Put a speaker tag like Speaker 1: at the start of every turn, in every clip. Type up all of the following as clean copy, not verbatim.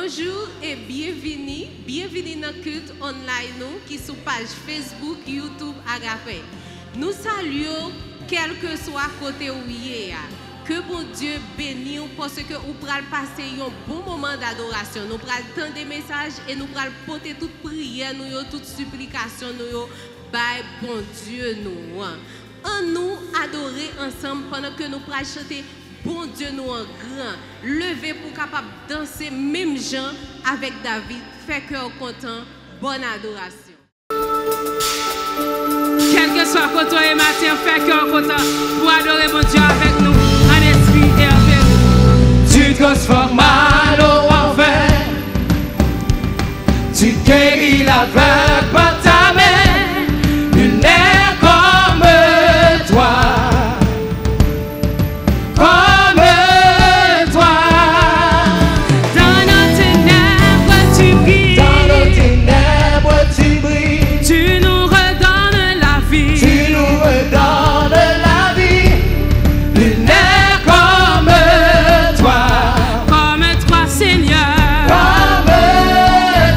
Speaker 1: Bonjour et bienvenue dans le culte online nous qui sur page Facebook, YouTube, Agapé. Nous saluons quel que soit côté où il est. Que bon Dieu bénisse parce que nous pourrons passer un bon moment d'adoration. Nous pourrons entendre des messages et nous pourrons porter toute prière, toute supplication, by bon Dieu nous. En nous adorer ensemble pendant que nous pourrons chanter bon Dieu nous en grand. Lever pour capable danser même gens avec David. Fait cœur content. Bonne adoration.
Speaker 2: Quel que soit côté et matin, fait cœur content pour adorer mon Dieu avec nous. En esprit et en vérité.
Speaker 3: Tu transformes mal au enfer. Tu guéris l'aveugle par ta main. Nul n'est comme toi. Comme toi.
Speaker 2: Dans nos ténèbres, tu brilles.
Speaker 3: Dans nos ténèbres, tu brilles.
Speaker 2: Tu nous redonnes la vie.
Speaker 3: Tu nous redonnes la vie. Nul n'est comme toi.
Speaker 2: Comme toi, Seigneur.
Speaker 3: Comme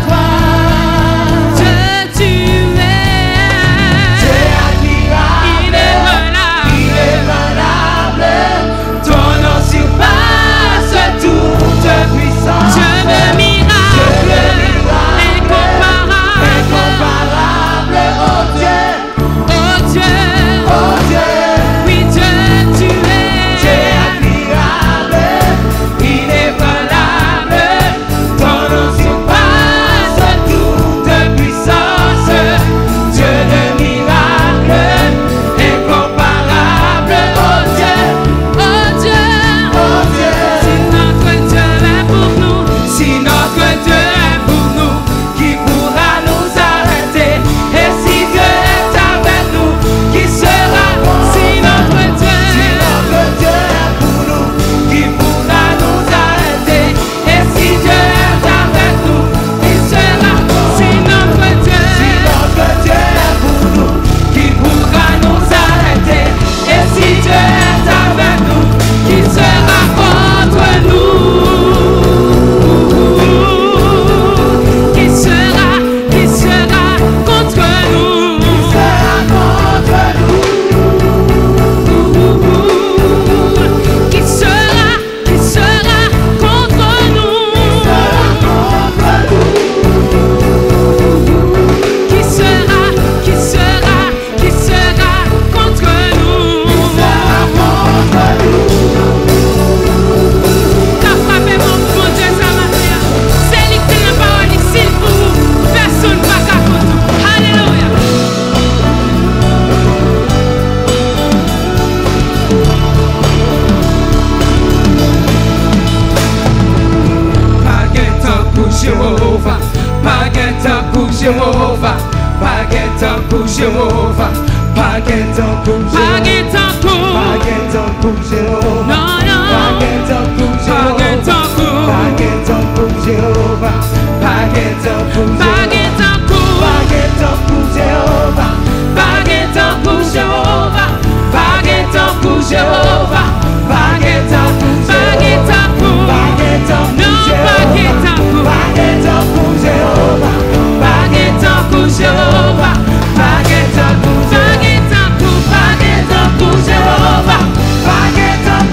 Speaker 3: toi.
Speaker 2: Dieu, tu es.
Speaker 3: Dieu admirable.
Speaker 2: Inébranlable.
Speaker 3: Inébranlable. Ton nom surpasse toute puissance.
Speaker 2: Dieu de miracle.
Speaker 3: Dieu de miracle.
Speaker 2: Incomparable.
Speaker 3: Incomparable. Oh Dieu.
Speaker 2: Oh Dieu.
Speaker 3: Oh Dieu.
Speaker 2: Oui, Dieu, tu es.
Speaker 3: Dieu admirable. Inébranlable. Ton nom surpasse toute puissance. Dieu de miracle. Incomparable. Oh Dieu.
Speaker 2: Oh Dieu.
Speaker 3: Oh Dieu.
Speaker 2: Si notre Dieu est pour nous,
Speaker 3: Si notre Dieu est pour nous, qui pourra nous arrêter? Et si Dieu est avec nous, qui sera?
Speaker 2: si notre Dieu,
Speaker 3: Si notre Dieu est pour nous, qui pourra nous arrêter? Et si Dieu est avec nous, qui sera?
Speaker 2: si notre Dieu,
Speaker 3: Si notre Dieu est pour nous, qui pourra nous arrêter? Et si Dieu est avec nous, qui sera contre nous?
Speaker 2: qui sera contre nous,
Speaker 3: Sera contre nous.
Speaker 2: qui sera contre nous, qui sera contre nous, t'as frappé mon Dieu ça matin, c'est lui qui n'a pas ici pour vous, personne pas qu'à contre nous, alléluia.
Speaker 3: Jéhovah, Pageta pour Jéhovah, Pageta pour Jéhovah, Pageta pour
Speaker 2: Pas
Speaker 3: Jéhovah,
Speaker 2: tant coup,
Speaker 3: Pageta pour Jéhovah,
Speaker 2: non, non,
Speaker 3: Pageta pour
Speaker 2: pas
Speaker 3: Jéhovah,
Speaker 2: tant coup,
Speaker 3: Pageta pour Jéhovah, Pageta pour
Speaker 2: pas
Speaker 3: Jéhovah,
Speaker 2: tant coup,
Speaker 3: Pageta pour Jéhovah, Pageta pour Jéhovah, Pageta pour Jéhovah, Pageta pour
Speaker 2: pas tant coup,
Speaker 3: Pageta pour
Speaker 2: non,
Speaker 3: Jéhovah.
Speaker 2: pas tant coup,
Speaker 3: Baguette pour Jéhovah, baguette pour Jéhovah, baguette pour Jéhovah, baguette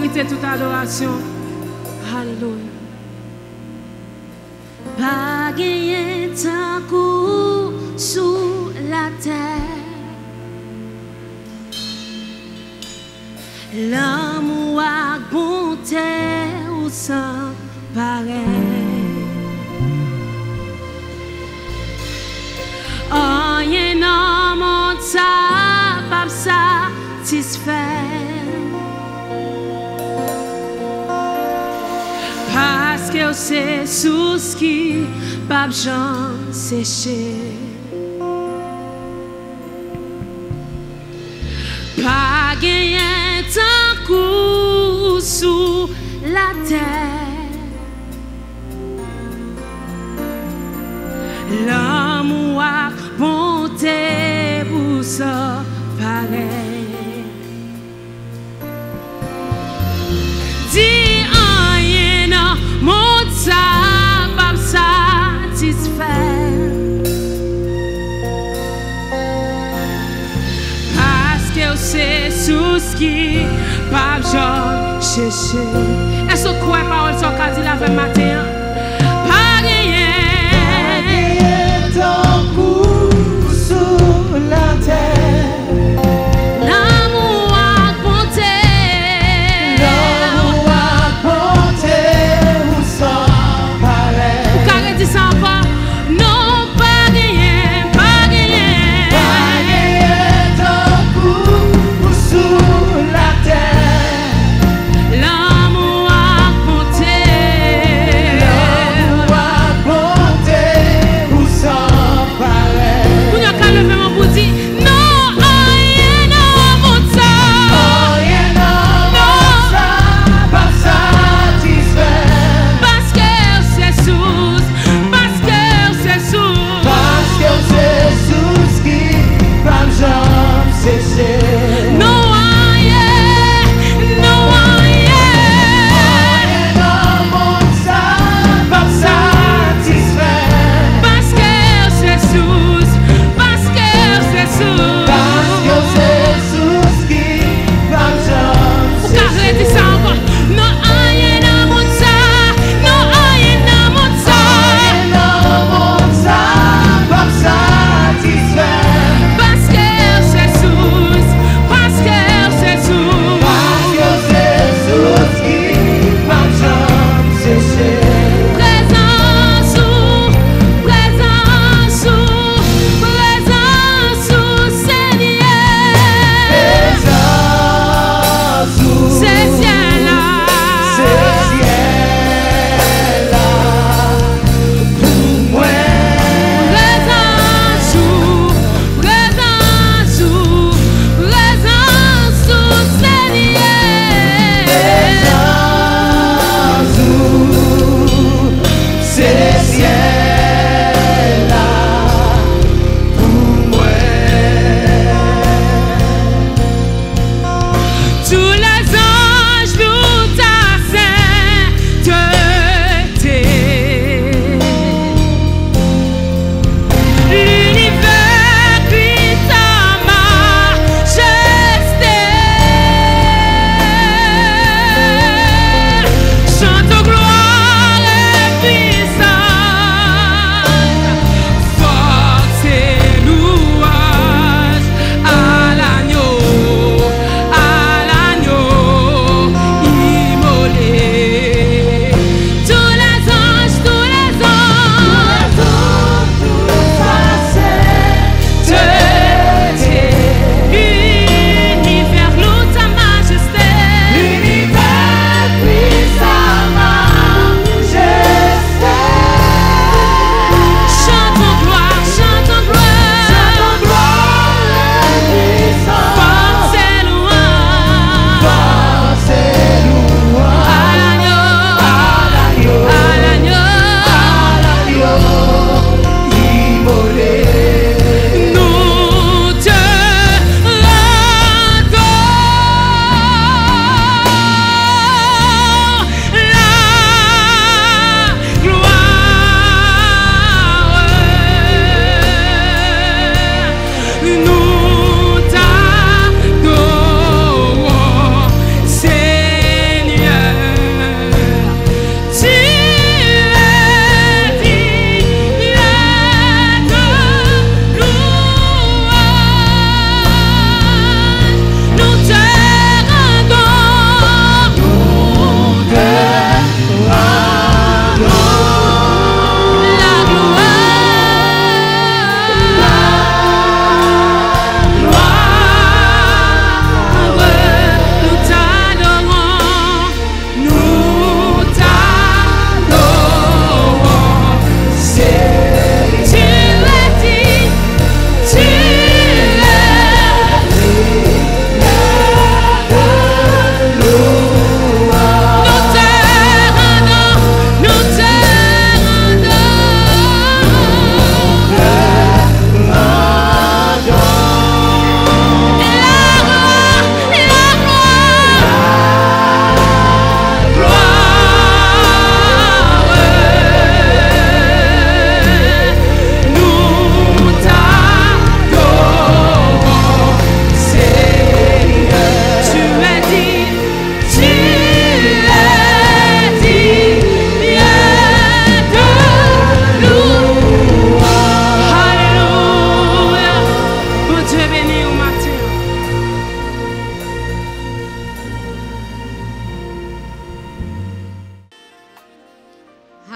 Speaker 2: mérite toute adoration. Alléluia.
Speaker 4: Pas gagné tant coup sous la terre. L'amour à bonté ou sans pareil. Rien dans mon ça pas satisfait. Parce que c'est sous ce qui pas besoin séché. Pas gagné tant coup sous la terre. L'amour a bonté pour ça pareil. Dis rien non, mon ça pas satisfait. Parce que c'est sous ce qui pas besoin chercher. Est-ce que quoi parole sont qu'a dit la fin matin? Pas rien.
Speaker 3: Ton coup sous la terre.
Speaker 4: L'amour a bonté.
Speaker 3: L'amour a bonté ou sans pareil.
Speaker 4: Carré dit ça encore. Non, pas rien, pas rien.
Speaker 3: Pas gagné ton coup sous la terre.
Speaker 4: L'amour a bonté.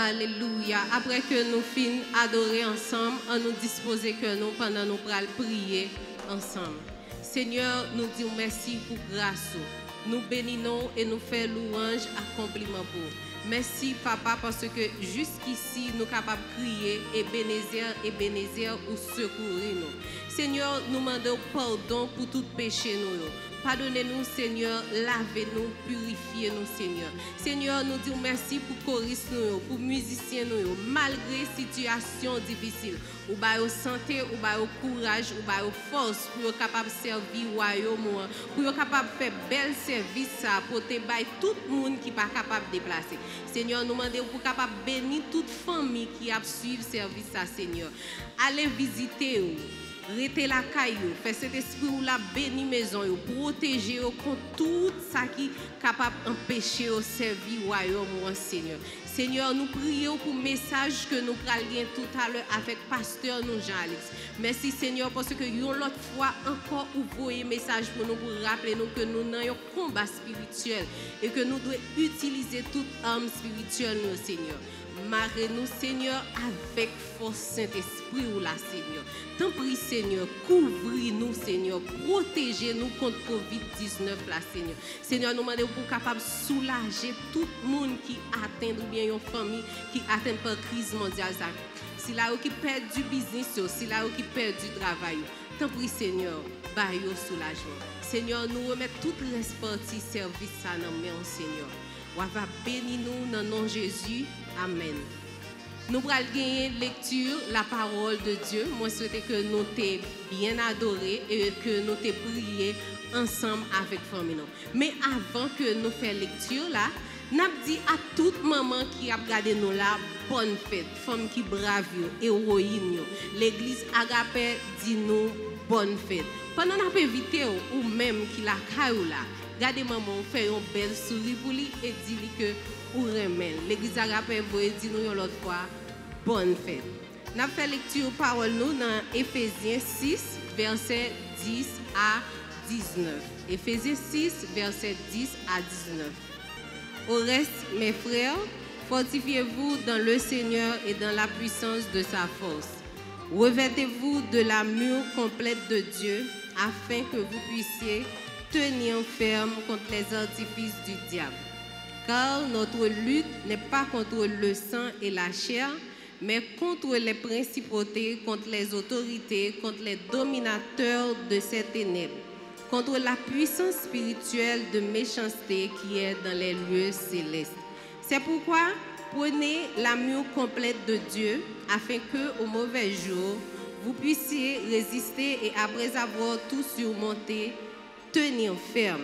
Speaker 1: Alléluia. Après que nous finissons adorer ensemble, on nous disposer que nous pendant nous pral prier ensemble. Seigneur, nous disons merci pour grâce. Nous bénissons et nous faisons louange, accomplissement pour. Merci Papa parce que jusqu'ici nous sommes capables de crier et Bénézer ou secourir nous. Seigneur, nous demandons pardon pour tout péché nous. Pardonnez-nous Seigneur, lavez-nous, purifiez-nous Seigneur. Seigneur, nous disons merci pour choristes nous, pour musiciens nous, malgré situation difficile. Ou ba yo santé, ou ba yo courage, ou ba yo force pour être capable de servir le royaume, pour être capable de faire bel service pour te bailler tout le monde qui n'est pas capable de déplacer. Seigneur, nous demandons pour capable bénir toute famille qui a suivi le service à Seigneur. Allez visiter. Restez la caillou, fait cet esprit ou la béni maison, protéger contre tout ça qui est capable d'empêcher au servir au royaume, Seigneur. Seigneur, nous prions pour le message que nous parlions tout à l'heure avec pasteur nous Jean-Alex. Merci Seigneur parce que une autre fois encore envoyé message pour nous pour rappeler nous que nous avons un combat spirituel et que nous devons utiliser toute arme spirituelle nous Seigneur. Marrez-nous, Seigneur, avec force Saint-Esprit ou la Seigneur. T'en prie, Seigneur, couvrez-nous, Seigneur, protégez-nous contre Covid-19, la Seigneur. Seigneur, nous demandons pour capable de soulager tout le monde qui atteint ou bien une famille qui atteint par crise mondiale. Si là qui perd du business, si là qui perd du travail. T'en prie, Seigneur, baille au soulagement. Seigneur, nous remettons toute responsabilité service à nos mains, Seigneur. On va bénir nous dans le nom de Jésus. Amen. Nous allons gagner lecture la parole de Dieu. Moi, je souhaite que nous t'ayons bien adoré et que nous t'ayons prié ensemble avec famille. Mais avant que nous fassions lecture là, nous dit à toute maman qui a regardé nous là, bonne fête, femme qui brave, héroïne. L'église Agapé dit nous bonne fête. Pendant qu'on peut inviter ou même qui la caillou là, regardez maman, fait une belle souris pour lui et dit que ou remen. L'église Agapé vous dit nous l'autre fois bonne fête. Nous fait lecture parole nous dans Éphésiens 6 verset 10 à 19. Éphésiens 6 verset 10 à 19. Au reste mes frères, fortifiez-vous dans le Seigneur et dans la puissance de sa force. Revêtez-vous de l'armure complète de Dieu afin que vous puissiez tenir ferme contre les artifices du diable. Car notre lutte n'est pas contre le sang et la chair, mais contre les principautés, contre les autorités, contre les dominateurs de ces ténèbres, contre la puissance spirituelle de méchanceté qui est dans les lieux célestes. C'est pourquoi prenez l'armure complète de Dieu, afin que, au mauvais jour, vous puissiez résister et après avoir tout surmonté, tenir ferme.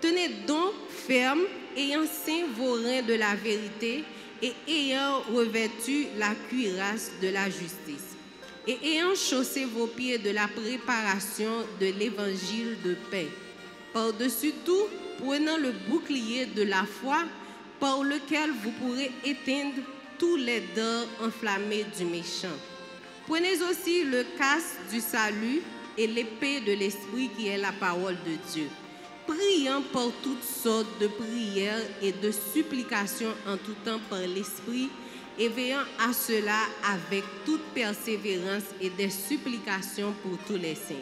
Speaker 1: Tenez donc ferme, ayant ceint vos reins de la vérité et ayant revêtu la cuirasse de la justice. Et ayant chaussé vos pieds de la préparation de l'évangile de paix. Par-dessus tout, prenant le bouclier de la foi, par lequel vous pourrez éteindre tous les dards enflammés du méchant. Prenez aussi le casque du salut et l'épée de l'esprit qui est la parole de Dieu, priant par toutes sortes de prières et de supplications en tout temps par l'esprit, et veillant à cela avec toute persévérance et des supplications pour tous les saints.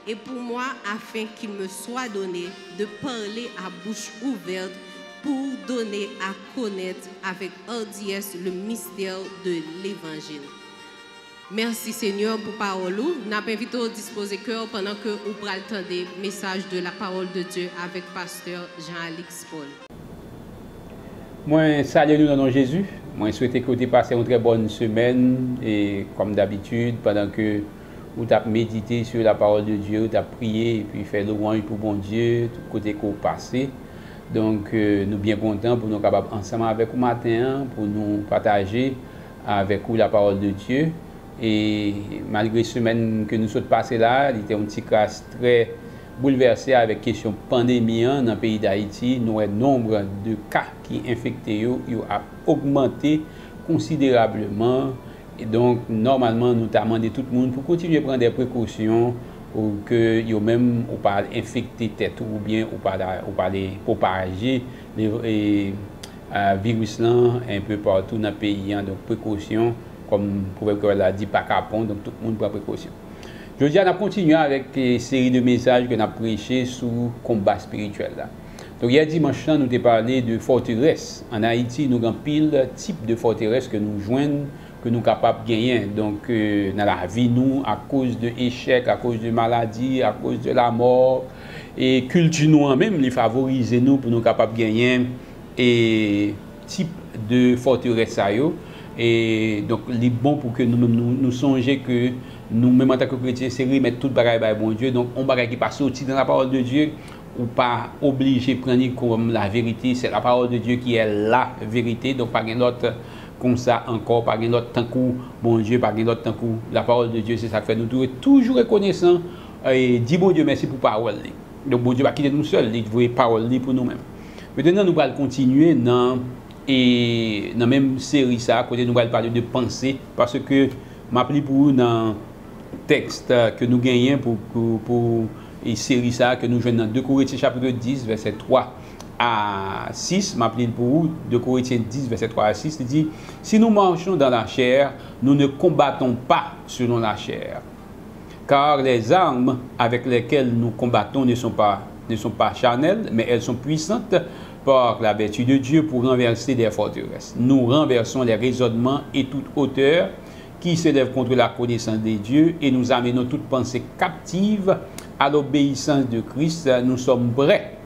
Speaker 1: Et pour moi, afin qu'il me soit donné de parler à bouche ouverte pour donner à connaître avec hardiesse le mystère de l'Évangile. Merci Seigneur pour parole. Nous avons invité au disposer cœur pendant que vous prenez le temps des messages de la parole de Dieu avec pasteur Jean-Alex Paul.
Speaker 5: Moi, salut nous dans le nom de Jésus. Moi, je souhaite que vous passiez une très bonne semaine et comme d'habitude, pendant que vous avez médité sur la parole de Dieu, vous avez prié et puis fait louange pour bon Dieu, tout côté que vous passez. Donc, nous sommes bien contents pour nous capables ensemble avec vous matin pour nous partager avec vous la parole de Dieu. Et malgré la semaine que nous sommes passés là, il était un petit cas très bouleversé avec la question de pandémie dans le pays d'Haïti. Nous, le nombre de cas qui sont infectés a augmenté considérablement. Et donc, normalement, nous avons demandé tout le monde pour continuer à prendre des précautions pour que vous même ou pas infecter tête ou bien ou pas propager virus là un peu partout dans le pays. Donc, précaution, comme le l'a dit, pas capon, donc tout le monde prend précaution. Je dis, on a continué avec une série de messages que nous avons prêchés sur le combat spirituel. Là. Donc, hier dimanche, nous avons parlé de forteresse. En Haïti, nous avons pile type de forteresse que nous joignons, que nous sommes capables de gagner. Donc, dans la vie, nous, à cause de échecs, à cause de maladies, à cause de la mort, et culture nous même, les favoriser nous pour nous capables de gagner et type de forteresse. Et donc, il est bon pour que nous songions que nous-mêmes en tant que chrétiens, c'est remettre tout le bagage par bon Dieu. Donc, on bagage qui passe sorti dans la parole de Dieu, ou pas obligé de prendre comme la vérité. C'est la parole de Dieu qui est la vérité. Donc, pas l'autre comme ça encore, pas l'autre tant coup, bon Dieu, pas l'autre tant coup. La parole de Dieu, c'est ça que fait nous toujours reconnaissant et dire bon Dieu merci pour la parole. Donc, bon Dieu va quitter nous seuls, il veut parole pour nous-mêmes. Maintenant, nous allons continuer dans la même série, ça, côté nous allons parler de pensée, parce que m'appelle pour vous dans le texte que nous gagnons pour et série ça que nous jouons dans 2 Corinthiens chapitre 10 verset 3 à 6, m'appelle pour vous 2 Corinthiens 10 verset 3 à 6, il dit si nous marchons dans la chair, nous ne combattons pas selon la chair, car les armes avec lesquelles nous combattons ne sont pas charnelles, mais elles sont puissantes par la vertu de Dieu pour renverser des forteresses. Nous renversons les raisonnements et toute hauteur qui s'élève contre la connaissance de Dieu et nous amenons toute pensée captive à l'obéissance de Christ. Nous sommes prêts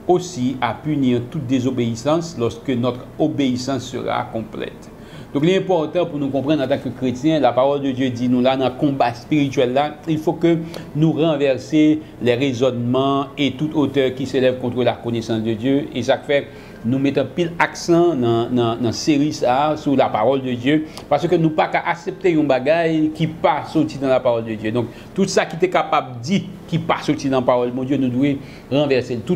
Speaker 5: aussi à punir toute désobéissance lorsque notre obéissance sera complète. Donc, l'important pour nous comprendre en tant que chrétiens, la parole de Dieu dit nous là, dans le combat spirituel là, il faut que nous renversions les raisonnements et toute hauteur qui s'élève contre la connaissance de Dieu. Et ça fait nous mettons pile accent dans la série ça, sur la parole de Dieu, parce que nous ne pouvons pas accepter un bagage qui pas sorti dans la parole de Dieu. Donc, tout ça qui est capable de dire, qui pas sorti dans la parole de Dieu, nous devons renverser. Tout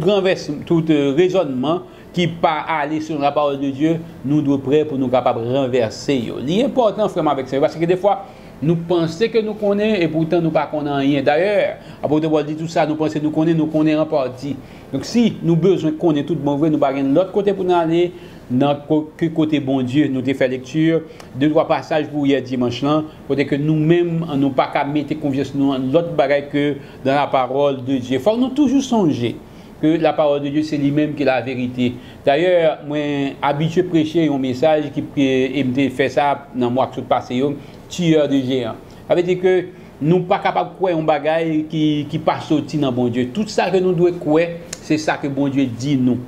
Speaker 5: raisonnement qui pas aller sur la parole de Dieu, nous devons prêts pour nous capables de renverser. L'important vraiment avec ça, parce que des fois, nous pensons que nous connaissons et pourtant nous ne connaissons rien. D'ailleurs, après avoir dit tout ça, nous pensons que nous connaissons en partie. Donc si nous avons besoin de connaître tout bon vrai, nous avons de l'autre côté pour nous aller, dans le côté bon Dieu, nous avons fait lecture, 2-3 passages pour hier dimanche là, côté que nous-mêmes, nous ne pouvons pas mettre confiance dans l'autre bagage que dans la parole de Dieu. Il faut nous toujours songer que la parole de Dieu, c'est lui-même qui est la vérité. D'ailleurs, moi, habitué à prêcher un message qui me fait ça dans le mois qui passé, tueur de géants. Ça veut dire que nous ne sommes pas capables de croire un bagage qui passe sorti dans bon Dieu. Tout ça que nous devons croire, c'est ça que bon Dieu dit nous.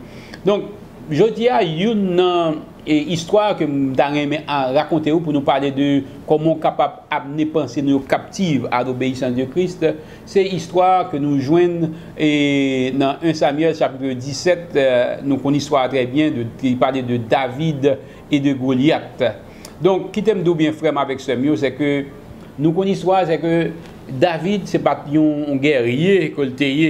Speaker 5: Donc, je dis à une histoire que je vais raconter pour nous parler de comment capable d'amener penser nous captives à l'obéissance de Christ. C'est l'histoire que nous joignons dans 1 Samuel chapitre 17. Nous connaissons l'histoire très bien, qui parle de David et de Goliath. Donc, qui t'aime bien frère avec ce mieux, c'est que nous connaissons l'histoire, c'est que David, c'est pas un guerrier,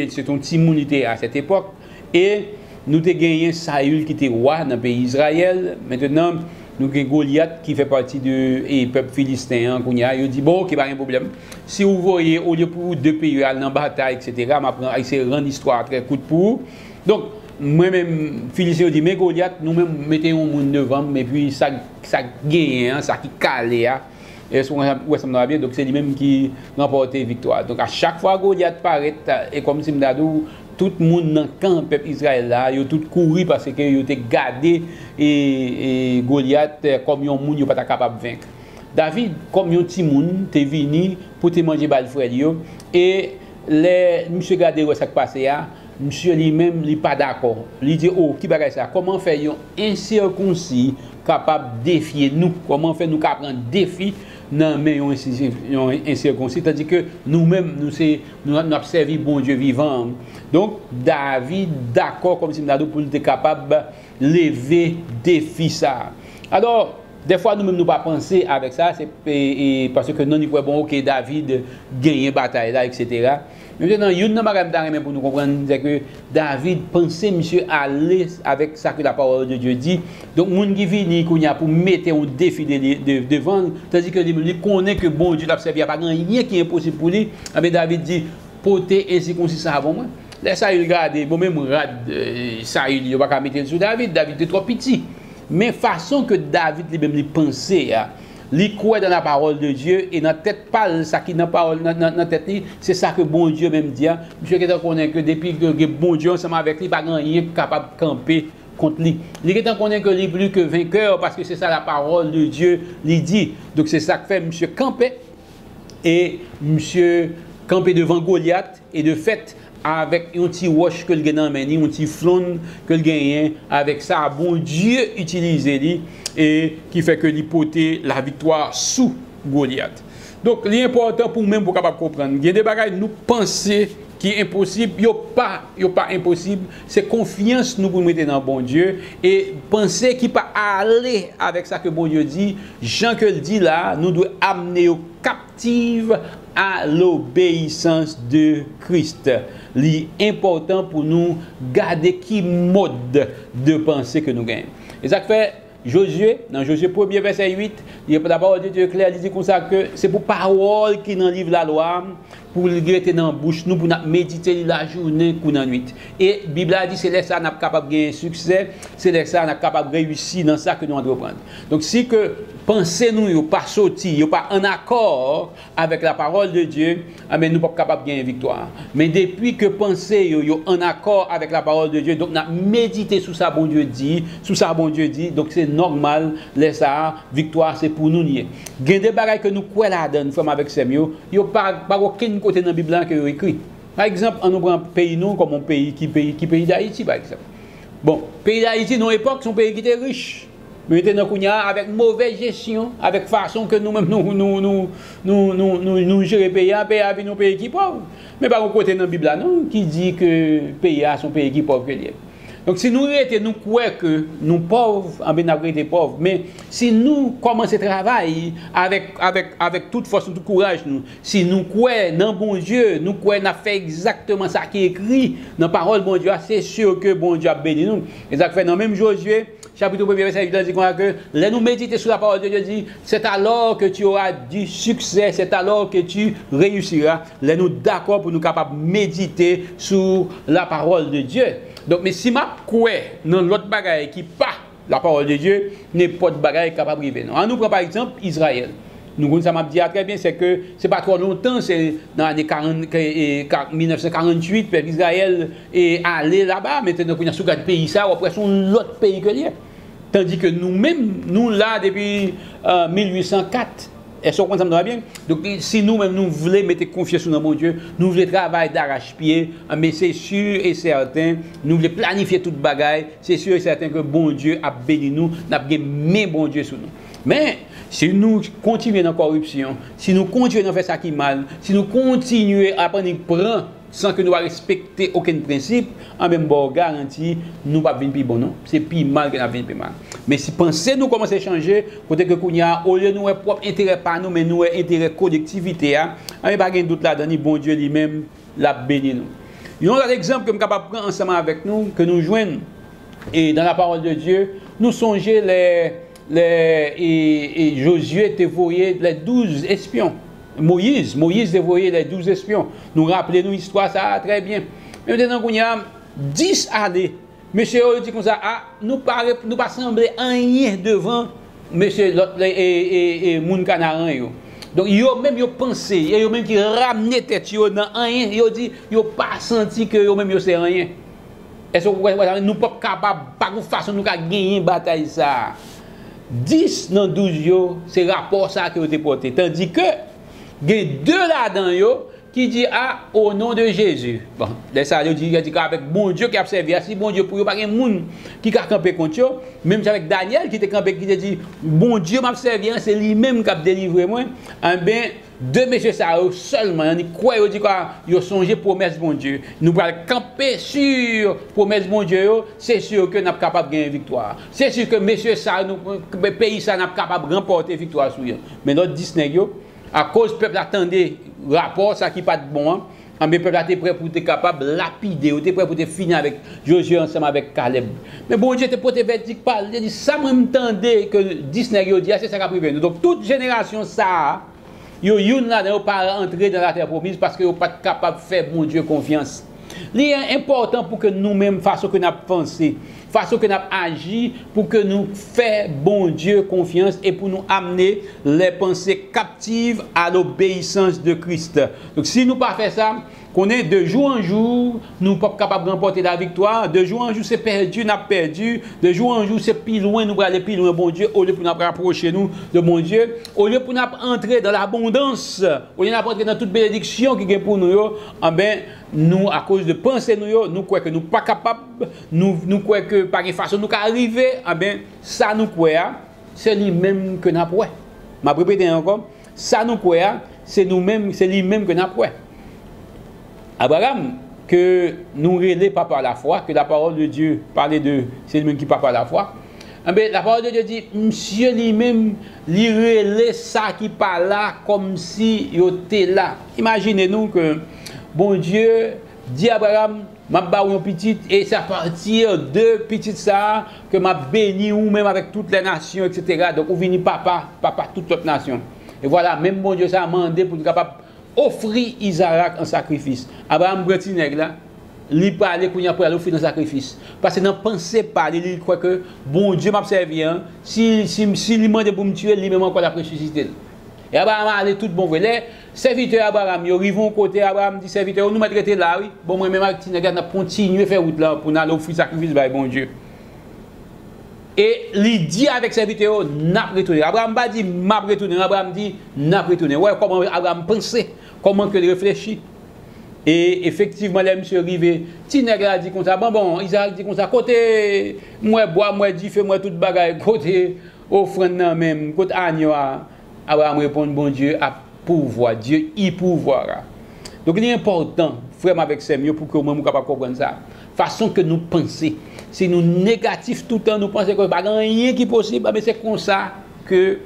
Speaker 5: c'est un petit mounité à cette époque. Et nous avons gagné Saül qui était roi dans le pays d'Israël. Maintenant, nous avons Goliath qui fait partie du peuple philistin. Il a dit bon, ok, pas de problème. Si vous voyez, au lieu pour 2 pays dans la bataille, etc., je vais rendre l'histoire très courte pour vous. Donc, moi-même, Philistin dit, mais Goliath, nous-mêmes mettons un monde devant, mais puis ça gagne, ça qui cale. Donc c'est lui-même qui remporte la victoire. Donc à chaque fois Goliath paraît, et comme si tout le monde dans le camp peuple Israël là, ils ont tout couru parce qu'ils ont gardé et Goliath comme un monde qui pas capable de vaincre. David comme un petit monde est venu pour te manger bal frère et les monsieur regardé ce qui passe là, monsieur lui-même n'est pas d'accord. Il dit oh qui bagaille ça, comment faire un incirconcis capable de défier nous, comment faire nous prendre défi non mais on incirconcis, tandis que nous-mêmes nous avons servi bon Dieu vivant. Donc David d'accord comme si nous avons pour être capable de lever défi ça. Alors des fois nous-mêmes nous pas penser avec ça, c'est parce que non il faut bon ok David gagne bataille là etc. Maintenant il y a une chose pour nous comprendre, c'est que David pensait monsieur aller avec ça que la parole de Dieu dit. Donc moun qui vient pour mettre un défi devant, tandis que il connaît que bon Dieu l'a servi, il n'y a pas rien qui est impossible pour lui. Mais David dit porter ainsi comme si ça avant moi. Là ça il regarde bon même rad ça il va pas mettre sur David était trop petit. mais façon que David lui-même lui pensait, il croit dans la parole de Dieu et dans tête pas ça qui dans parole dans tête c'est ça que bon Dieu même dit. Monsieur qui connaît que depuis que bon Dieu ensemble avec lui pas rien capable de camper contre lui. Il est connaît que lui plus que vainqueur parce que c'est ça la parole de Dieu lui dit. Donc c'est ça que fait monsieur camper et monsieur camper devant Goliath et de fait avec un petit roche que le gagne dans main, un petit flon que le gagne avec ça bon Dieu utilisé lui et qui fait que lui porter la victoire sous Goliath. Donc l'important pour même pour capable comprendre, il y a des bagages nous penser qui est impossible, il y a pas impossible, c'est confiance nous pour mettre dans bon Dieu et penser qu'il peut aller avec ça que bon Dieu dit, Jean que le dit là, nous devons amener aux captives à l'obéissance de Christ. L'important pour nous garder qui mode de pensée que nous gagnons. Et ça fait Josué, dans Josué 1er verset 8, il y a la parole de Dieu claire, il dit comme ça que c'est pour parole qui dans le livre de la loi, pour le gratter dans la bouche, nous pour méditer la journée ou la nuit. Et la Bible a dit c'est là ça nous sommes capables de gagner succès, c'est là ça nous sommes capables de réussir dans ça que nous entreprendre. Donc si que pensez nous n'êtes pas sorti, n'êtes pas en accord avec la parole de Dieu, nous ne sommes pas capables de gagner victoire. Mais depuis que pensez êtes en accord avec la parole de Dieu, donc nous méditer sur ça bon Dieu dit, donc c'est normal, laisse ça, victoire c'est pour nous nier. Il y a des bagages que nous croyons là-dedans, nous avec Samuel, il n'y a pas aucun côté dans la Bible qui est écrit. Par exemple, on prend un pays nous comme un pays qui pays d'Haïti par exemple. Bon, pays d'Haïti dans l'époque, c'est un pays qui était riche. Mais maintenant avec mauvaise gestion, avec façon que nous-mêmes nous gérons le pays, avec nos pays qui pauvres. Mais pas un côté dans la Bible non, qui dit que le pays a son pays qui est pauvre que lui. Donc si nous croyons que nous pauvres, en bien été pauvres, mais si nous commençons à travailler avec toute force, tout courage, si nous croyons dans bon Dieu, nous croyons à faire exactement ça qui est écrit dans la parole de bon Dieu, c'est sûr que bon Dieu a béni nous. Et ça fait dans le même Josué, chapitre 1er verset 8, il dit que là nous méditer sur la parole de Dieu, dit c'est alors que tu auras du succès, c'est alors que tu réussiras. Là nous d'accord pour nous capables de méditer sur la parole de Dieu. Donc, mais si ma croix dans l'autre bagaille qui pas la parole de Dieu, n'est pas de bagaille capable de vivre. On nous prend par exemple Israël. Nous ça m'a dit très bien, c'est que c'est pas trop longtemps, c'est dans l'année 1948, que Israël est allé là-bas, maintenant qu'on a sous le pays ça, après son l'autre pays que l'est. Tandis que nous-mêmes, nous là depuis 1804. Est-ce qu'on comprend bien? Donc, si nous-mêmes, nous voulons mettre confiance dans mon Dieu, nous voulons travailler d'arrache-pied, mais c'est sûr et certain, nous voulons planifier toute bagaille, c'est sûr et certain que bon Dieu a béni nous, n'a bien mis bon Dieu sur nous. Mais, si nous continuons dans la corruption, si nous continuons à faire ça qui est mal, si nous continuons à prendre sans que nous respecter aucun principe, en même temps, garantie, nous ne pouvons pas venir plus bon, non? C'est plus mal que nous venir plus mal. Mais si pensez nous commencer à changer, côté que nous avons, au lieu de nous propre intérêt par nous, mais nous intérêt collectivité, on n'a pas de doute là-dedans, bon Dieu lui-même l'a béni nous. Il y a un autre exemple que nous sommes capables de prendre ensemble avec nous, que nous joignons, et dans la parole de Dieu, nous songeons et Josué te voyait les 12 espions. Moïse dévoyait les 12 espions. Nous rappelons l'histoire, ça très bien. Mais maintenant, il y a 10 années. Monsieur dit comme ça, nous ne pas sembler rien devant monsieur et moun canaran. Donc, ils ont même pensé, ils ont même qui ramené tête dans rien. Ils ont dit, ils n'ont pas senti que eux même ils c'est rien. Est-ce que nous ne sommes pas capables, par une façon, nous gagner une bataille ça? 10 dans 12, c'est rapport ça qui a été porté. Tandis que, il y a 2 là-dedans qui disent au nom de Jésus. Bon, les salles disent avec bon Dieu qui a servi, si bon Dieu pour eux, pas de monde qui a campé contre eux, même avec Daniel qui était campé, qui dit bon Dieu m'a servi, c'est lui-même qui a délivré moi. Eh bien, 2 messieurs ça seulement, ils croient, ils disent qu'ils ont songé promesse bon Dieu. Nous allons camper sur promesse bon Dieu, c'est sûr que nous sommes capables de gagner victoire. C'est sûr que messieurs ça, le pays ça, nous sommes capables de remporter victoire sur eux. Mais notre Disney, à cause du peuple attendait rapport, ça qui n'est pas de bon, mais le peuple était prêt pour être capable de lapider, était prêt pour finir avec Josué ensemble avec Caleb. Mais bon Dieu était pour te verdict parler, il dit ça m'entendait que Disney dit c'est ça qui a privé nous. Donc toute génération ça, yo là n'a pas entrer dans la terre promise parce que yo pas capable de faire bon Dieu confiance. Il est important pour que nous-mêmes façon que nous pensé, façon que nous agi pour que nous fassions bon Dieu confiance et pour nous amener les pensées captives à l'obéissance de Christ. Donc si nous ne pas faire ça, qu'on est de jour en jour, nous ne sommes pas capables de remporter la victoire. De jour en jour, c'est perdu, nous avons perdu. De jour en jour, c'est plus loin, nous allons aller plus loin, bon Dieu, au lieu pour nous rapprocher nous de bon Dieu, au lieu pour nous entrer dans l'abondance, au lieu de entrer dans toute bénédiction qui est pour nous, nous, à cause de penser nous croyons que nous ne sommes pas capables, nous croyons que par une façon nous arriver, ça nous croyons, c'est lui-même que nous avons. Je vais répéter encore, ça nous croyons, c'est lui-même que nous avons. Abraham, que nous relais pas par la foi, que la parole de Dieu parlait de, c'est lui-même qui parle par la foi. La parole de Dieu dit, monsieur lui-même, il relait ça qui parle là comme si il était là. Imaginez-nous que, bon Dieu, dit à Abraham, m'a barré un petit, et c'est à partir de petit ça, que m'a béni ou même avec toutes les nations, etc. Donc, vous venez papa, toute l'autre nation. Et voilà, même bon Dieu, ça a demandé pour être capable offrir Isaac en sacrifice. Abraham Bretineg là, il parlait pour aller offrir un sacrifice. Parce que dans pensée pas, il croit que bon Dieu m'a servi. Si il demande pour me tuer, lui-même encore la ressusciter. Et Abraham a allé tout bon vrai. Les serviteurs Abraham, ils arrivent au côté Abraham dit serviteur, nous mettre là oui. Bon moi même Bretineg n'a continué faire route là pour aller offrir sacrifice par bon Dieu. Et il dit avec serviteur, n'a retourné. Abraham pas dit m'a retourné, Abraham dit n'a retourné. Ouais, comment Abraham pensait, comment que il réfléchit. Et effectivement, là, monsieur arrivé, Tineg a dit comme ça, bon, Isaac dit comme ça, côté, moi bois, moi dit, fais-moi toute bagaille, côté offrande même, côté agneau, Abraham répond, bon Dieu a pouvoir, Dieu y pouvoira. Donc il est important, frère avec ces mieux pour que nous soyons capables de comprendre ça. Façon que nous pensons. Si nous négatifs tout le temps, nous pensons que pas rien qui est possible, mais c'est comme ça que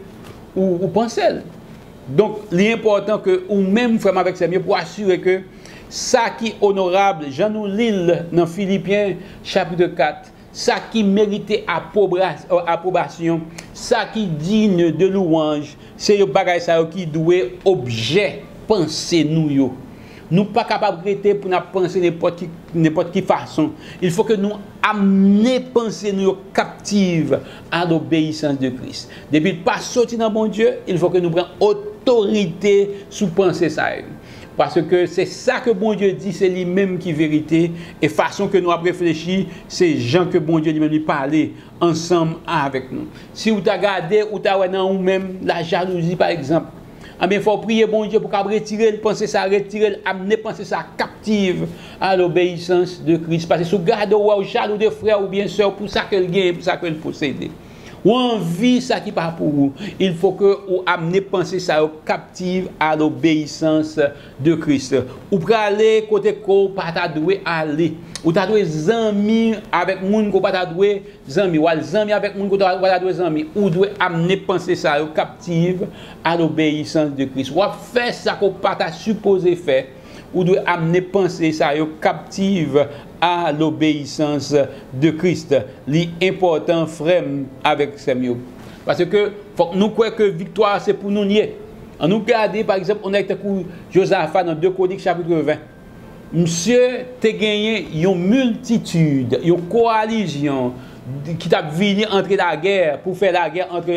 Speaker 5: vous pensez. Donc, l'important que nous-mêmes, frère avec ces mieux, pour assurer que ça qui est honorable, Jean nous lit dans Philippiens chapitre 4, ça qui mérite approbation, ça qui est digne de louange, c'est le bagage qui doit objet penser nous. Nous ne sommes pas capables de rester pour nous penser n'importe quelle façon. Il faut que nous amenions penser nous captives à l'obéissance de Christ. Depuis ne pas sortir dans bon Dieu, il faut que nous prenions autorité sous penser ça. Parce que c'est ça que bon Dieu dit, c'est lui-même qui est vérité. Et façon que nous avons réfléchi, c'est gens que bon Dieu lui-même lui parlait ensemble avec nous. Si vous avez regardé, ou vous avez dans vous-même la jalousie par exemple, il faut prier bon Dieu pour retirer le penser ça, retirer, amener penser ça captive à l'obéissance de Christ. Parce que si vous gardez ou jaloux de frère ou bien soeur, pour ça qu'elle gagne, pour ça qu'elle possède. Ou envie ça qui part pour vous, il faut que vous amenez penser ça captive à l'obéissance de Christ. Ou pour aller côté ko pas ta doué aller. Ou ta doué zami avec moun ko pas ta doué zami, ou zami avec moun ko pas ta doué zami, ou doit amener penser ça captive à l'obéissance de Christ. Ou faire ça ko pas ta supposé faire, ou doit amener penser ça captive à l'obéissance de Christ. L'important frère avec ces mieux. Parce que faut que nous croyons que victoire c'est pour nous nier. On nous regarde par exemple, on a été pour Josaphat dans 2 Chroniques chapitre 20. Monsieur a gagné une multitude, une coalition qui t'a venu entrer la guerre pour faire la guerre entre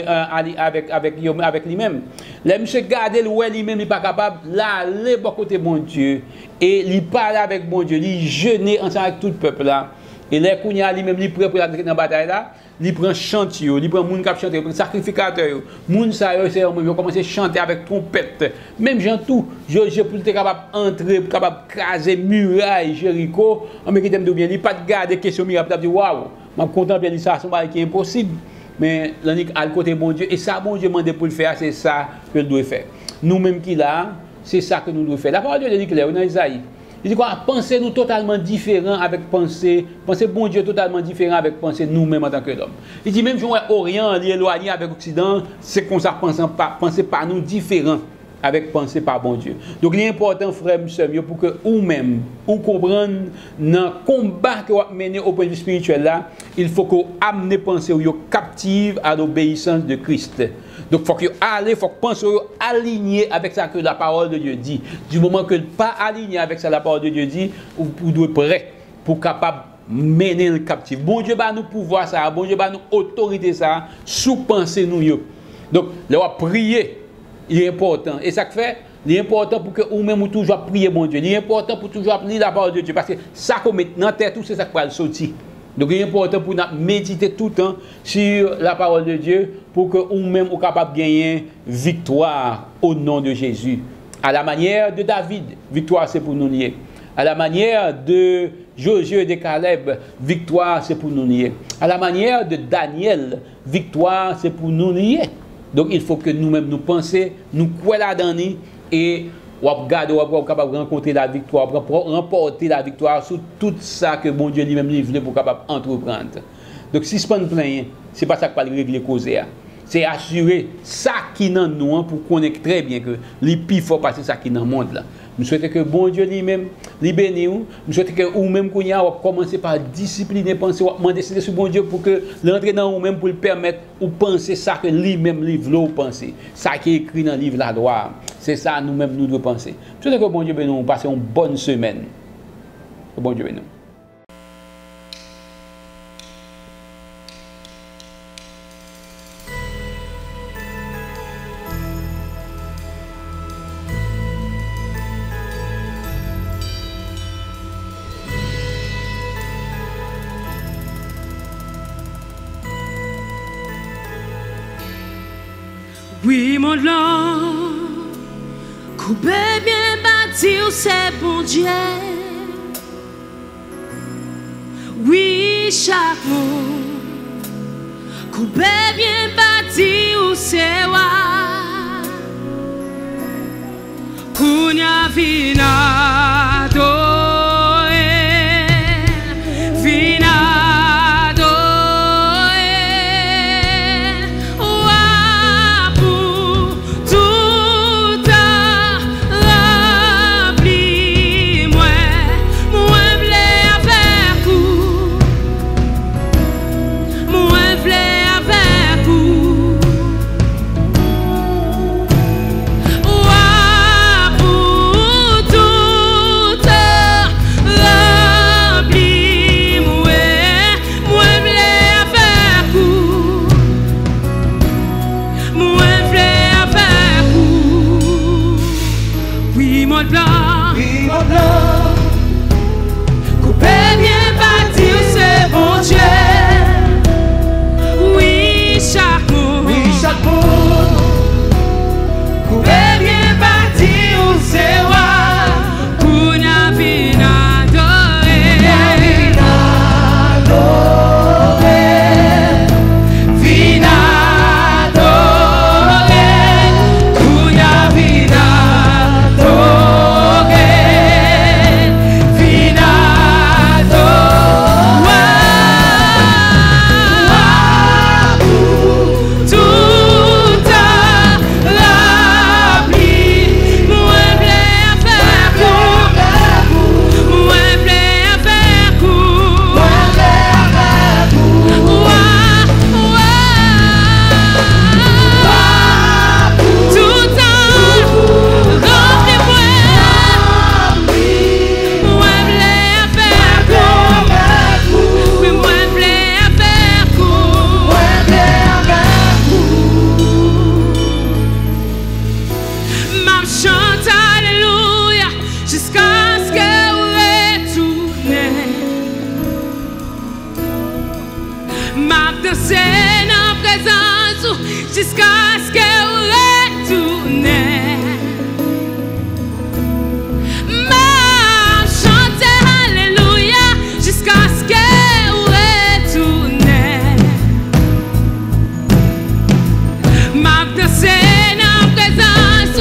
Speaker 5: avec lui-même. Le monsieur garder lui-même il pas capable d'aller bon côté bon Dieu et il parle avec bon Dieu, il jeûne ensemble avec tout le peuple là. Et les kounya lui-même il prêt pour entrer dans la bataille là, il prend chantier, il prend moun qui chanter, il prend sacrificateur, moun ça c'est il commence à chanter avec trompette. Même Jean tout, je pour être capable d'entrer, capable de craser muraille Jéricho, on me dit bien, il pas de garder question miracle, dit waouh. Je suis content de ça, c'est impossible. Mais à côté de bon Dieu, et ça, bon Dieu demande pour le faire, c'est ça que nous devons faire. Nous-mêmes qui là, c'est ça que nous devons faire. La parole de Dieu dit clair, dans Isaïe. Il dit quoi? Penser nous totalement différents avec penser bon Dieu totalement différent avec penser nous-mêmes en tant que l'homme. Il dit même si on est Orient, éloigné avec Occident, c'est comme ça penser par nous différents avec penser par bon Dieu. Donc il est important, frère, monsieur, pour que vous-même, vous compreniez dans le combat que vous menez au point de vue spirituel là, il faut que vous amenez penser captive à l'obéissance de Christ. Donc il faut que vous faut que penser aligné avec ça que la parole de Dieu dit. Du moment que pas aligné avec ça la parole de Dieu dit, vous devez être prêt pour capable mener le captif. Bon Dieu va nous pouvoir ça, bon Dieu va nous autorité ça, sous penser nous yo. Donc, le prier, il est important. Et ça fait, il est important pour que ou même toujours prier bon Dieu. Il est important pour toujours lire la parole de Dieu parce que ça qu'on met dans tête tout c'est ça qui va le sortir. Donc, il est important pour nous méditer tout le temps sur la parole de Dieu pour que ou même ou capable de gagner victoire au nom de Jésus. À la manière de David, victoire c'est pour nous lier. À la manière de Josué et de Caleb, victoire c'est pour nous lier. À la manière de Daniel, victoire c'est pour nous lier. Donc il faut que nous-mêmes nous pensions, nous croyons là-dedans et on va regarder, on va capable rencontrer la victoire, pour remporter la victoire sur tout ça que bon Dieu lui-même voulait pour capable entreprendre. Donc si ce n'est pas plein, ce n'est pas ça qui va régler cause. C'est assurer ça qui est dans nous pour connaître très bien que les plus fort passer ça qui est dans le monde là. Nous souhaitons que bon Dieu lui-même lui bénisse. Nous souhaitons que vous-même qu'on y a commencer par discipliner, penser, demander sur bon Dieu pour que l'entrer dans vous-même pour le permettre ou penser ça que lui-même lui veut penser. Ça qui est écrit dans le livre la loi. C'est ça nous-mêmes nous devons penser. Nous souhaitons que bon Dieu bénisse, passer une bonne semaine. Que bon Dieu bénisse.
Speaker 4: Oui, mon Lord, coupé bien bâti, c'est bon Dieu. Oui, chaque mot, coupé bien bâti, c'est wa. Kounya vinado. Jusqu'à ce que vous retournez, m'a chanté alléluia jusqu'à ce que vous retournez, m'a dansé dans présence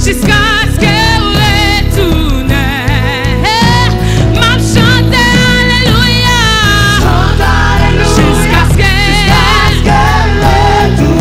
Speaker 4: jusqu'à ce que vous retournez, m'a chanté alléluia jusqu'à ce que vous retournez.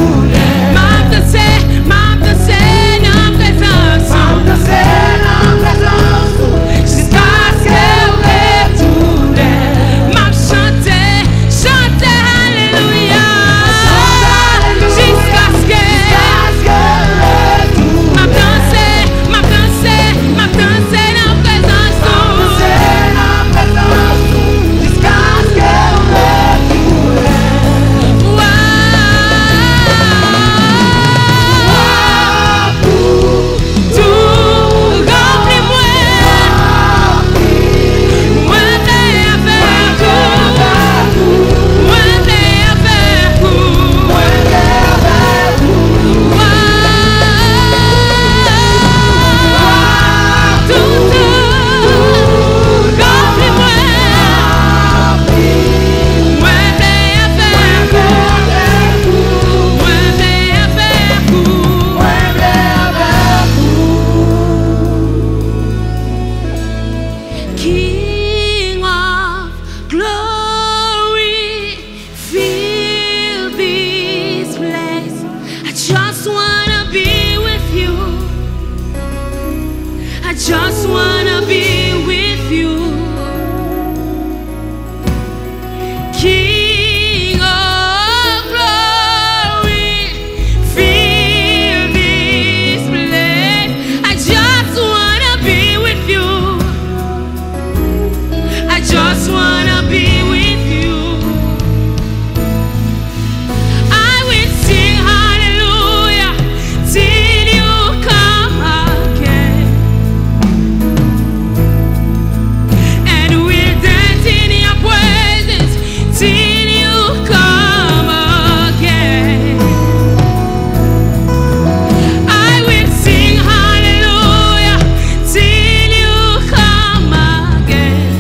Speaker 4: just wanna be with you. I just wanna be with you. King of glory, fill this place. I just wanna be with you. I just wanna be with you. I will sing hallelujah till you come again, and we'll dance in your presence till you come again. I will sing hallelujah till you come again,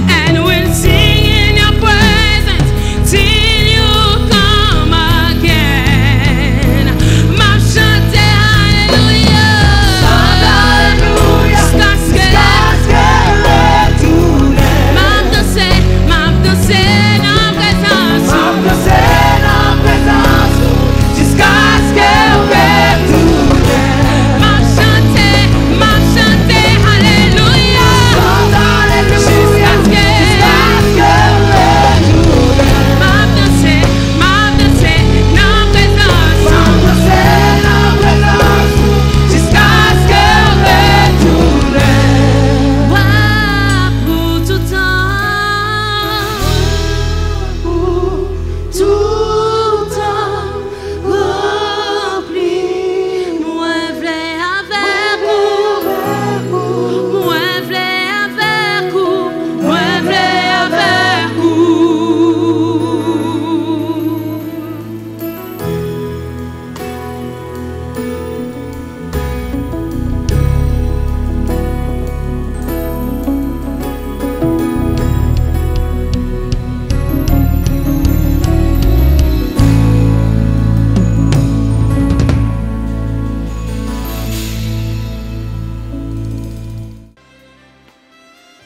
Speaker 4: and we'll sing in your presence till you come again. Ma chante hallelujah, jusqu'à ce que m'a dansé dans présence. M'a chanté hallelujah, jusqu'à ce que m'a dansé dans présence. Moi pour tout temps rempli, moi v'lais avec vous, moi v'lais avec vous, moi v'lais avec vous.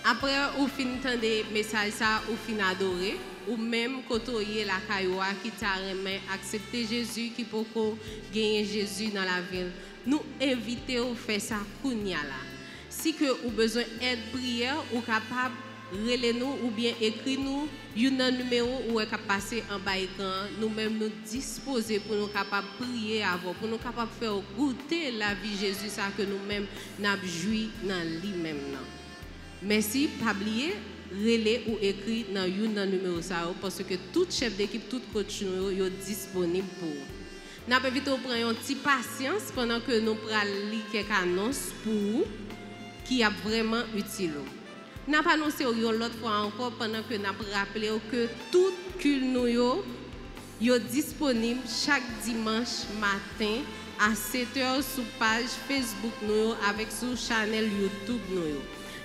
Speaker 1: Après, ou fin entendre message ça, ou fin adorer, ou même côtoyer la cailloua qui t'a remis accepter Jésus, qui peut gagner Jésus dans la ville. Nous invitons à faire ça kounya là. Si que ou besoin d'aide prière, ou capable relais nous ou bien écrit nous un numéro ou est passer en bas écran, nous-mêmes nous disposer pour nous capable prier avant, pour nous capable faire goûter la vie Jésus ça que nous-mêmes n'a joui dans lui-même. Merci, pas oublier, relais ou écrit dans un numéro ça parce que tout chef d'équipe, tout coach nous est disponible pour. Nous avons invité à prendre une petite patience pendant que nous prenons quelques annonces pour vous qui est vraiment utile. Nous avons annoncé l'autre fois encore pendant que nous avons rappelé que tout culte nous est disponible chaque dimanche matin à 7h sur page Facebook nous avec sur channel YouTube nous.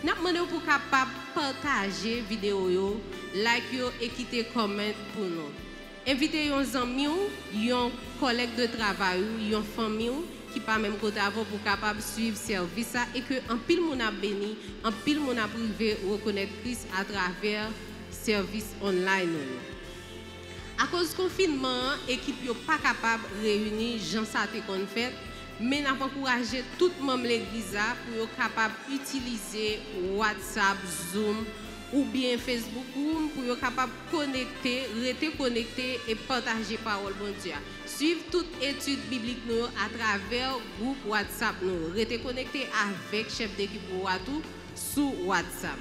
Speaker 1: Nous demandons pour capable partager vidéo, like et quitter comment pour nous. Invitez vos amis, vos collègues de travail, vos familles qui pas même côté avant pour capable suivre service et que en pile moun a béni, en pile moun a privé reconnaître Christ à travers service online. À cause du confinement, l'équipe n'est pas capable de réunir Jean Saté qu'on fait. Mais nous avons encouragé tout le monde de l'église pour être capable d'utiliser WhatsApp, Zoom ou bien Facebook pour être capable de connecter, rester connecté et partager parole bon Dieu. Suivre toute étude biblique nous à travers le groupe WhatsApp nous. Rester connecté avec chef d'équipe ou sur WhatsApp.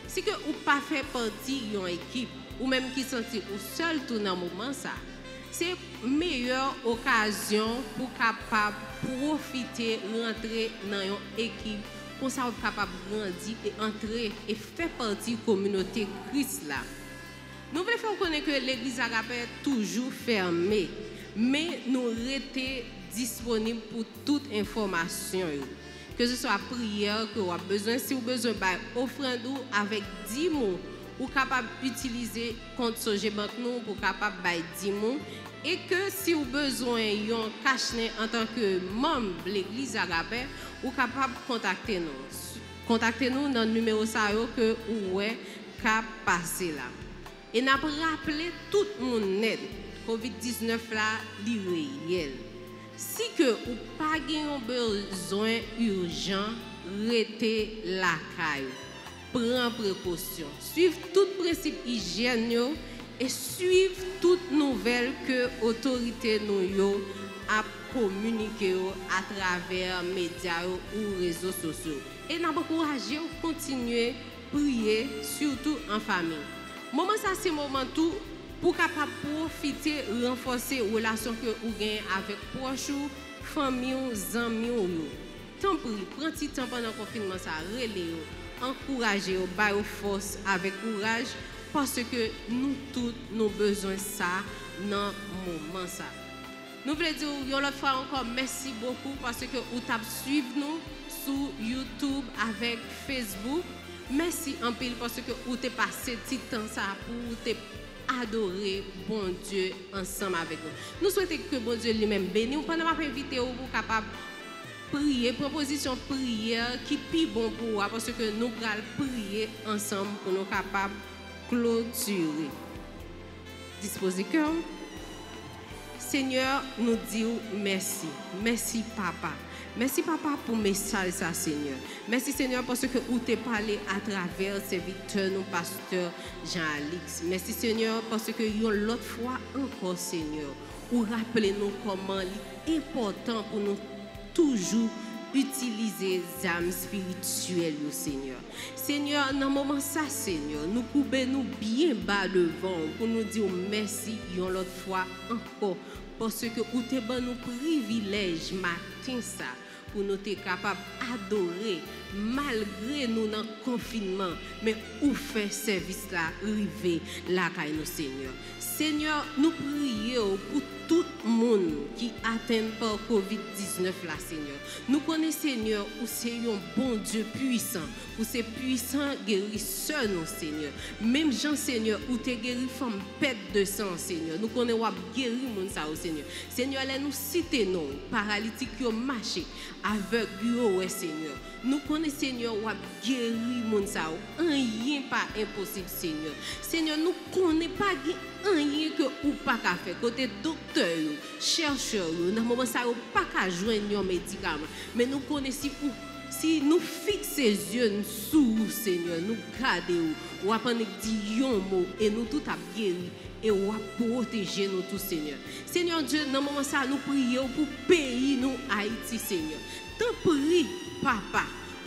Speaker 1: Si que ou pas fait partie d'une équipe ou même qui sentit ou seul tout dans le moment ça. C'est meilleure occasion pour capable profiter rentrer dans une équipe pour ça capable grandir et entrer et faire partie de la communauté Christ là. Nous voulons faire connaître que l'église Agape est toujours fermée, mais nous restons disponibles pour toute information. Que ce soit prière que vous avez besoin, si vous avez besoin d'offrande avec 10 mots, ou capable d'utiliser compte Sogebank nous pour capable bailler 10 mots et que si vous besoin yon cache en tant que membre de l'église Agape ou capable contacter nous dans le numéro ça que ou est cap passer là et n'a rappelé tout le monde net COVID-19 là, li réel. Si que ou pas gen besoin urgent, rete la caille. Prends précaution. Suivre tout principe hygiène yo, et suivre toute nouvelle que l'autorité nous a communiqué à travers les médias ou réseaux sociaux. Et nous encourager à continuer à prier, surtout en famille. Moment ça, c'est moment tout pour capable profiter, renforcer les relations que vous avez avec proches, famille, amis. Tant pis, prends petit temps pendant le confinement, ça relève, encourager, bailler force avec courage. Parce que nous tous, nous avons besoin de ça dans le moment. Ça. Nous voulons dire une autre fois encore merci beaucoup parce que vous avez suivi nous sur YouTube avec Facebook. Merci en pile parce que vous avez passé petit temps ça pour adorer bon Dieu ensemble avec nous. Nous souhaitons que bon Dieu lui-même bénisse. Pendant que je vais inviter vous capable prier, proposition prière qui est plus bon pour vous parce que nous allons prier ensemble pour nous capables clôturer. Disposez cœur. Seigneur, nous disons merci. Merci papa. Merci papa pour le message ça Seigneur. Merci Seigneur parce que vous t'es parlé à travers serviteur nous pasteur Jean-Alix. Merci Seigneur parce que l'autre fois encore Seigneur, vous rappelez-nous comment il est important pour nous toujours utiliser les âmes spirituelles, Seigneur. Seigneur, dans le moment ça, Seigneur, nous pouvons nous bien bas devant pour nous dire merci une autre fois encore. Parce que vous avez bon nous privilège matin ça pour nous être capables d'adorer malgré nous dans le confinement. Mais où fait service là, arriver là, nous, Seigneur. Seigneur, nous prions pour tout le monde qui atteint par COVID-19 là, Seigneur. Nous connaissons, Seigneur, où c'est un bon Dieu puissant, où c'est puissant guérisseur, nous, Seigneur. Même Jean, Seigneur, où tu guéri femme pète de sang, Seigneur. Nous connaissons guérir mon ça, Seigneur. Seigneur, allez nous citer nous, paralytiques qui ont marché, aveugles, ouais, Seigneur. Nous connaissons, Seigneur, où guérir mon ça, rien pas impossible, Seigneur. Seigneur, nous connaissons pas rien que ou pas qu'à faire côté docteur chercheur dans moment ça ou pas qu'à joindre un médicament mais nous connaissons si nous fixons les yeux sur Seigneur nous garder ou apprendre dire un mot et nous tout a guéri et ou protéger nous tous Seigneur. Seigneur Dieu dans moment ça nous prions pour pays nous Haïti Seigneur. Tant prie papa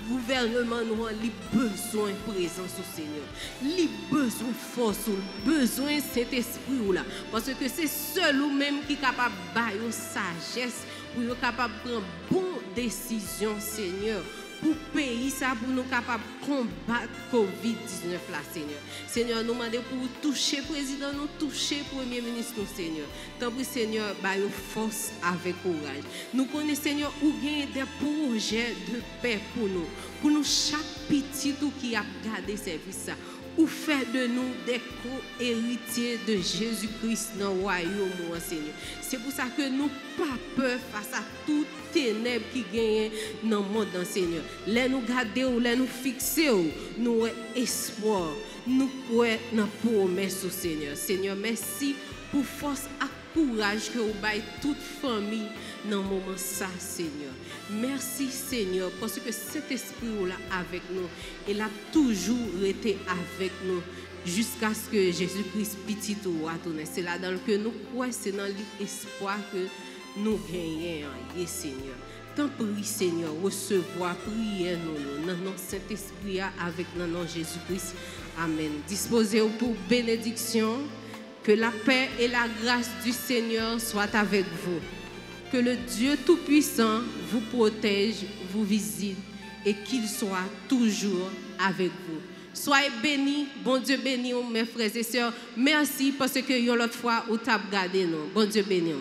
Speaker 1: gouvernement nous a besoin de présence au Seigneur. Il besoin de force, besoin de cet esprit là. Parce que c'est seul ou même qui est capable de bailler sagesse pour être capable de prendre bonne décision, Seigneur. Pour pays ça, pour nous capables de combattre COVID-19 là, Seigneur. Seigneur, nous demandons pour toucher le président, nous toucher le premier ministre, nous, Seigneur. Tant pis, Seigneur, baille force avec courage. Nous connaissons, Seigneur, où gagne des projets de paix pour nous chaque petit tout qui a gardé service ça. Ou faire de nous des co-héritiers de Jésus-Christ dans le royaume, Seigneur. C'est pour ça que nous pas peur face à toute ténèbres qui gagnent dans le monde, Seigneur. Là nous garder ou là nous fixer, nous avons espoir, nous croyons dans la promesse au Seigneur. Seigneur, merci pour force et courage que vous baillez toute famille dans le moment ça, Seigneur. Merci, Seigneur, parce que cet esprit-là avec nous, il a toujours été avec nous jusqu'à ce que Jésus-Christ petit ou à tourner. C'est là dans le que nous croyons, c'est dans l'espoir que nous gagnons, Seigneur. Tant prie, Seigneur, recevoir, prier nous, dans notre Saint-Esprit avec notre nom Jésus-Christ. Amen. Disposez-vous pour bénédiction. Que la paix et la grâce du Seigneur soient avec vous. Que le Dieu Tout-Puissant vous protège, vous visite et qu'il soit toujours avec vous. Soyez bénis, bon Dieu béni, mes frères et sœurs. Merci parce que l'autre fois, vous avez gardé nous. Bon Dieu béni.